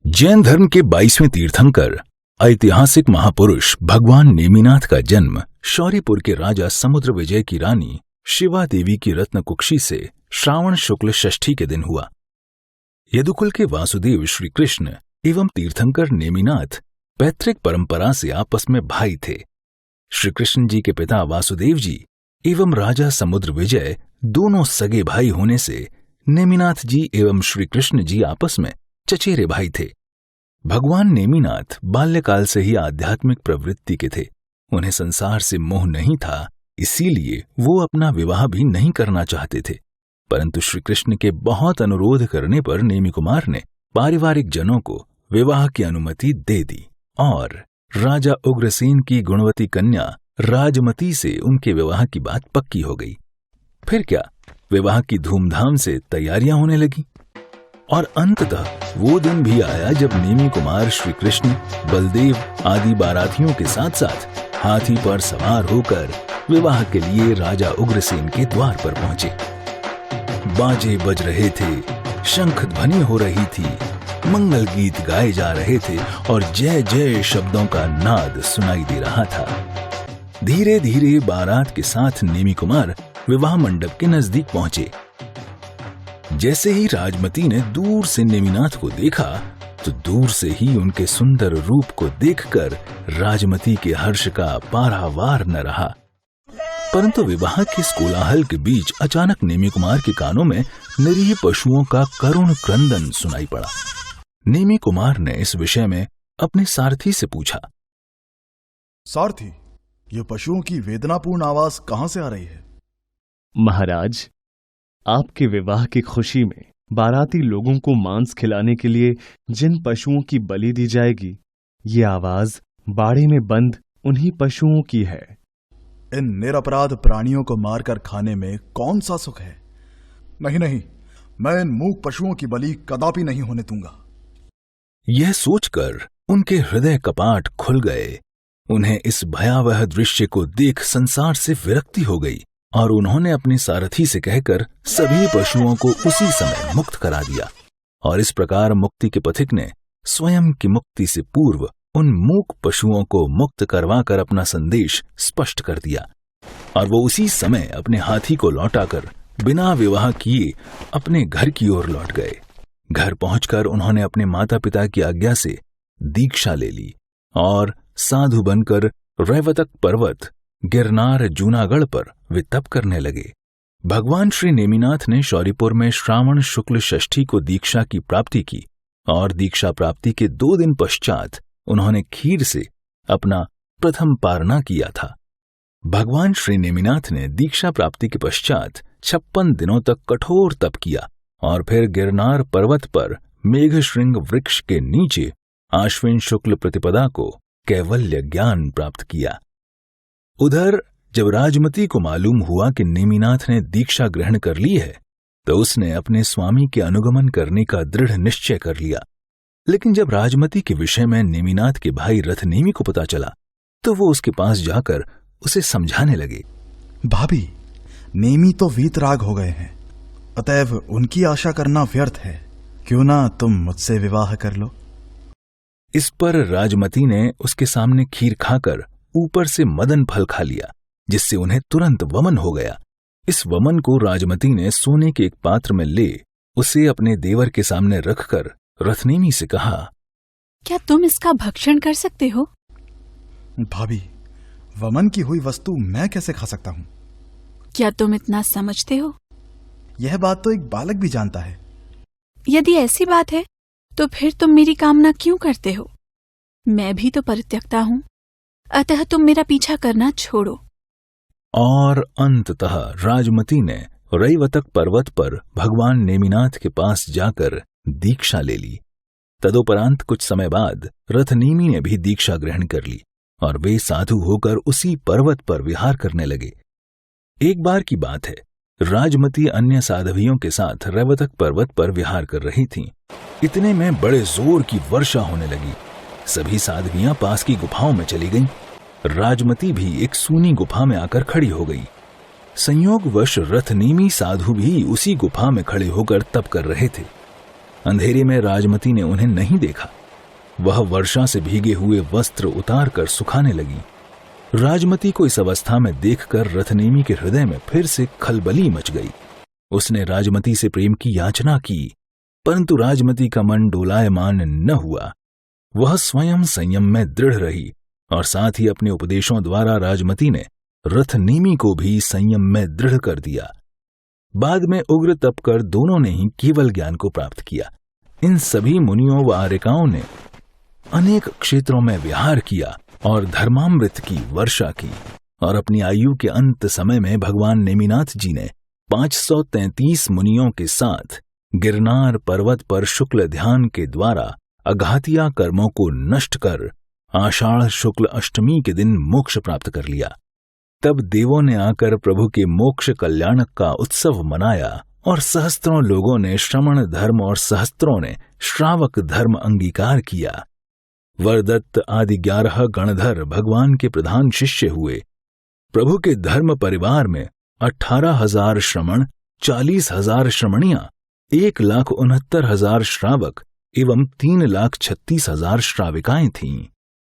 जैन धर्म के 22वें तीर्थंकर ऐतिहासिक महापुरुष भगवान नेमिनाथ का जन्म शौरीपुर के राजा समुद्र विजय की रानी शिवा देवी की रत्न कुक्षी से श्रावण शुक्ल षष्ठी के दिन हुआ। यदुकुल के वासुदेव श्री कृष्ण एवं तीर्थंकर नेमिनाथ पैतृक परंपरा से आपस में भाई थे। श्री कृष्ण जी के पिता वासुदेव जी एवं राजा समुद्र विजय दोनों सगे भाई होने से नेमिनाथ जी एवं श्री कृष्ण जी आपस में चचेरे भाई थे। भगवान नेमिनाथ बाल्यकाल से ही आध्यात्मिक प्रवृत्ति के थे। उन्हें संसार से मोह नहीं था, इसीलिए वो अपना विवाह भी नहीं करना चाहते थे। परंतु श्री कृष्ण के बहुत अनुरोध करने पर नेमि कुमार ने पारिवारिक जनों को विवाह की अनुमति दे दी और राजा उग्रसेन की गुणवती कन्या राजमती से उनके विवाह की बात पक्की हो गई। फिर क्या, विवाह की धूमधाम से तैयारियां होने लगी और अंततः वो दिन भी आया जब नेमि कुमार श्री कृष्ण, बलदेव आदि बारातियों के साथ साथ हाथी पर सवार होकर विवाह के लिए राजा उग्रसेन के द्वार पर पहुंचे। बाजे बज रहे थे, शंख ध्वनि हो रही थी, मंगल गीत गाए जा रहे थे और जय जय शब्दों का नाद सुनाई दे रहा था। धीरे धीरे बारात के साथ नेमि कुमार विवाह मंडप के नजदीक पहुंचे। जैसे ही राजमती ने दूर से नेमिनाथ को देखा तो दूर से ही उनके सुंदर रूप को देखकर राजमती के हर्ष का पारावार न रहा। परंतु विवाह के इस कोलाहल के बीच अचानक नेमि कुमार के कानों में निरीह पशुओं का करुण क्रंदन सुनाई पड़ा। नेमि कुमार ने इस विषय में अपने सारथी से पूछा, सारथी, ये पशुओं की वेदनापूर्ण आवाज कहां से आ रही है? महाराज, आपके विवाह की खुशी में बाराती लोगों को मांस खिलाने के लिए जिन पशुओं की बलि दी जाएगी, ये आवाज बाड़े में बंद उन्हीं पशुओं की है। इन निरपराध प्राणियों को मारकर खाने में कौन सा सुख है? नहीं नहीं, मैं इन मूक पशुओं की बलि कदापि नहीं होने दूंगा। यह सोचकर उनके हृदय कपाट खुल गए। उन्हें इस भयावह दृश्य को देख संसार से विरक्ति हो गई और उन्होंने अपने सारथी से कहकर सभी पशुओं को उसी समय मुक्त करा दिया। और इस प्रकार मुक्ति के पथिक ने स्वयं की मुक्ति से पूर्व उन मूक पशुओं को मुक्त करवाकर अपना संदेश स्पष्ट कर दिया और वो उसी समय अपने हाथी को लौटाकर बिना विवाह किए अपने घर की ओर लौट गए। घर पहुंचकर उन्होंने अपने माता पिता की आज्ञा से दीक्षा ले ली और साधु बनकर रैवतक पर्वत गिरनार जूनागढ़ पर वे तप करने लगे। भगवान श्री नेमिनाथ ने शौरीपुर में श्रावण शुक्ल षष्ठी को दीक्षा की प्राप्ति की और दीक्षा प्राप्ति के 2 दिन पश्चात उन्होंने खीर से अपना प्रथम पारना किया था। भगवान श्री नेमिनाथ ने दीक्षा प्राप्ति के पश्चात 56 दिनों तक कठोर तप किया और फिर गिरनार पर्वत पर मेघश्रृंग वृक्ष के नीचे आश्विन शुक्ल प्रतिपदा को कैवल्य ज्ञान प्राप्त किया। उधर जब राजमती को मालूम हुआ कि नेमिनाथ ने दीक्षा ग्रहण कर ली है तो उसने अपने स्वामी के अनुगमन करने का दृढ़ निश्चय कर लिया। लेकिन जब राजमती के विषय में नेमिनाथ के भाई रथनेमि को पता चला तो वो उसके पास जाकर उसे समझाने लगे। भाभी, नेमि तो वीतराग हो गए हैं, अतएव उनकी आशा करना व्यर्थ है। क्यों ना तुम मुझसे विवाह कर लो। इस पर राजमती ने उसके सामने खीर खाकर ऊपर से मदन फल खा लिया, जिससे उन्हें तुरंत वमन हो गया। इस वमन को राजमती ने सोने के एक पात्र में ले उसे अपने देवर के सामने रखकर रथनेमि से कहा, क्या तुम इसका भक्षण कर सकते हो? भाभी, वमन की हुई वस्तु मैं कैसे खा सकता हूँ? क्या तुम इतना समझते हो? यह बात तो एक बालक भी जानता है। यदि ऐसी बात है तो फिर तुम मेरी कामना क्यों करते हो? मैं भी तो परित्यक्ता हूँ, अतः तुम मेरा पीछा करना छोड़ो। और अंततः राजमती ने रैवतक पर्वत पर भगवान नेमिनाथ के पास जाकर दीक्षा ले ली। तदुपरांत कुछ समय बाद रथनेमि ने भी दीक्षा ग्रहण कर ली और वे साधु होकर उसी पर्वत पर विहार करने लगे। एक बार की बात है, राजमती अन्य साध्वियों के साथ रैवतक पर्वत पर विहार कर रही थीं। इतने में बड़े जोर की वर्षा होने लगी। सभी साध्वियां पास की गुफाओं में चली गईं। राजमती भी एक सूनी गुफा में आकर खड़ी हो गई। संयोगवश रथनेमि साधु भी उसी गुफा में खड़े होकर तप कर रहे थे। अंधेरे में राजमती ने उन्हें नहीं देखा। वह वर्षा से भीगे हुए वस्त्र उतार कर सुखाने लगी। राजमती को इस अवस्था में देखकर रथनेमी के हृदय में फिर से खलबली मच गई। उसने राजमती से प्रेम की याचना की, परंतु राजमती का मन डोलायमान न हुआ। वह स्वयं संयम में दृढ़ रही और साथ ही अपने उपदेशों द्वारा राजमती ने रथनेमी को भी संयम में दृढ़ कर दिया। बाद में उग्र तप कर दोनों ने ही केवल ज्ञान को प्राप्त किया। इन सभी मुनियों व आर्यकाओं ने अनेक क्षेत्रों में विहार किया और धर्मामृत की वर्षा की, और अपनी आयु के अंत समय में भगवान नेमिनाथ जी ने 533 मुनियों के साथ गिरनार पर्वत पर शुक्ल ध्यान के द्वारा अघातिया कर्मों को नष्ट कर आषाढ़ शुक्ल अष्टमी के दिन मोक्ष प्राप्त कर लिया। तब देवों ने आकर प्रभु के मोक्ष कल्याण का उत्सव मनाया और सहस्त्रों लोगों ने श्रमण धर्म और सहस्त्रों ने श्रावक धर्म अंगीकार किया। वरदत्त आदि 11 गणधर भगवान के प्रधान शिष्य हुए। प्रभु के धर्म परिवार में 18,000 श्रमण, 40,000 श्रमणियां, 1,69,000 श्रावक एवं 3,36,000 श्राविकाएं थीं।